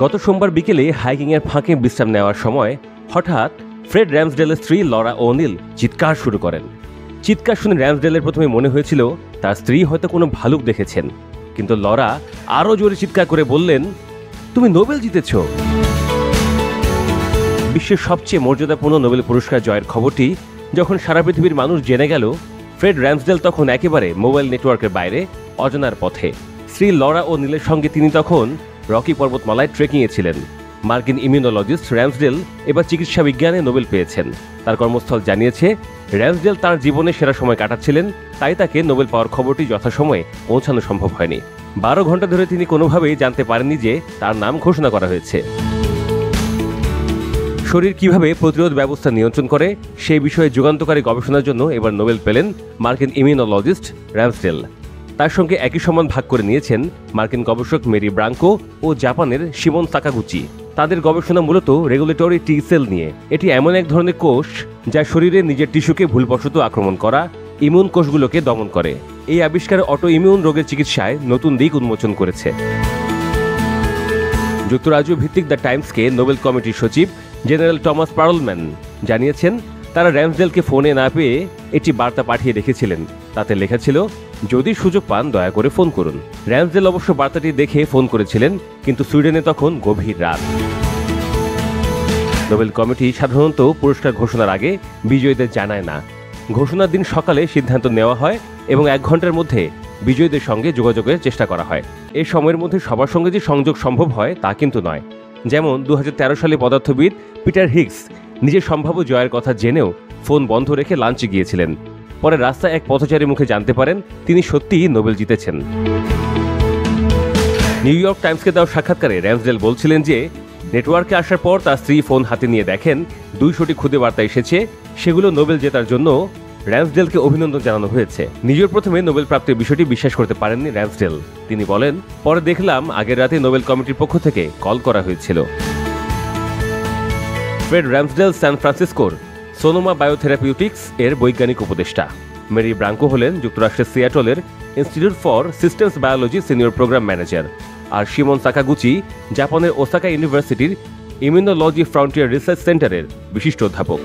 গত সোমবার বিকেলে হাইকিংয়ের ফাঁকে বিশ্রাম নেওয়ার সময় হঠাৎ ফ্রেড র্যামসডেলের স্ত্রী লরা ও'নিল চিৎকার শুরু করেন। চিৎকার শুনে র্যামসডেলের প্রথমে মনে হয়েছিল তার স্ত্রী হয়তো কোনো ভালুক দেখেছেন, কিন্তু লরা আরও জোরে চিৎকার করে বললেন, তুমি নোবেল জিতেছ। বিশ্বের সবচেয়ে মর্যাদাপূর্ণ নোবেল পুরস্কার জয়ের খবরটি যখন সারা পৃথিবীর মানুষ জেনে গেল, ফ্রেড র্যামসডেল তখন একেবারে মোবাইল নেটওয়ার্কের বাইরে অজানার পথে। স্ত্রী লরা ও'নিলের সঙ্গে তিনি তখন রকি পর্বতমালায় ট্রেকিংয়ে ছিলেন। মার্কিন ইমিউনোলজিস্ট র্যামসডেল এবার চিকিৎসা বিজ্ঞানে নোবেল পেয়েছেন। তার কর্মস্থল জানিয়েছে র্যামসডেল তাঁর জীবনে সেরা সময় কাটাচ্ছিলেন, তাই তাকে নোবেল পাওয়ার খবরটি যথাসময়ে পৌঁছানো সম্ভব হয়নি। 12 ঘন্টা ধরে তিনি কোনোভাবেই জানতে পারেননি যে তার নাম ঘোষণা করা হয়েছে। শরীর কিভাবে প্রতিরোধ ব্যবস্থা নিয়ন্ত্রণ করে সেই বিষয়ে যুগান্তকারী গবেষণার জন্য এবার নোবেল পেলেন মার্কিন ইমিউনোলজিস্ট র্যামসডেল। তার সঙ্গে একই সম্মান ভাগ করে নিয়েছেন মার্কিন গবেষক মেরি ব্রাঙ্কো ও জাপানের শিমন সাকাগুচি। তাদের গবেষণা মূলত রেগুলেটরি টি সেল নিয়ে। এটি এমন এক ধরনের কোষ যা শরীরে নিজের টিস্যুকে ভুলবশত আক্রমণ করা ইমিউন কোষগুলোকে দমন করে। এই আবিষ্কার অটো ইমিউন রোগের চিকিৎসায় নতুন দিক উন্মোচন করেছে। যুক্তরাজ্য ভিত্তিক দ্য টাইমসকে নোবেল কমিটির সচিব জেনারেল টমাস পার্লম্যান জানিয়েছেন, তারা র্যামসডেলকে ফোনে না পেয়ে একটি বার্তা পাঠিয়ে রেখেছিলেন। তাতে লেখা ছিল, যদি সুযোগ পান দয়া করে ফোন করুন। র্যামসডেল অবশ্য বার্তাটি দেখে ফোন করেছিলেন, কিন্তু সুইডেনে তখন গভীর রাত। নোবেল কমিটি সাধারণত পুরস্কার ঘোষণার আগে বিজয়ীদের জানায় না। ঘোষণার দিন সকালে সিদ্ধান্ত নেওয়া হয় এবং 1 ঘন্টার মধ্যে বিজয়ীদের সঙ্গে যোগাযোগের চেষ্টা করা হয়। এই সময়ের মধ্যে সবার সঙ্গে যে সংযোগ সম্ভব হয় তা কিন্তু নয়। যেমন 2013 সালে পদার্থবিদ পিটার হিগস নিজের সম্ভাব্য জয়ের কথা জেনেও ফোন বন্ধ রেখে লাঞ্চে গিয়েছিলেন। পরে রাস্তায় এক পথচারীর মুখে জানতে পারেন তিনি সত্যিই নোবেল জিতেছেন। নিউ ইয়র্ক টাইমসকে দেওয়া সাক্ষাৎকারে র্যামসডেল বলছিলেন যে নেটওয়ার্কে আসার পর তার স্ত্রী ফোন হাতে নিয়ে দেখেন 200টি খুদে বার্তা এসেছে, সেগুলো নোবেল জেতার জন্য র্যামসডেলকে অভিনন্দন জানানো হয়েছে। নিজের প্রথমে নোবেল প্রাপ্তির বিষয়টি বিশ্বাস করতে পারেননি র্যামসডেল। তিনি বলেন, পরে দেখলাম আগের রাতে নোবেল কমিটির পক্ষ থেকে কল করা হয়েছিল। ফ্রেড র্যামসডেল সান ফ্রান্সিসকোর সোনোমা বায়োথেরাপিউটিক্স এর বৈজ্ঞানিক উপদেষ্টা। মেরি ব্রাঙ্কো হলেন যুক্তরাষ্ট্রের সিয়াটলের institute for systems biology senior program manager. আর শিমন সাকাগুচি জাপানের ওসাকা ইউনিভার্সিটির ইমিউনোলজি ফ্রন্টিয়ার রিসার্চ সেন্টারের বিশিষ্ট অধ্যাপক।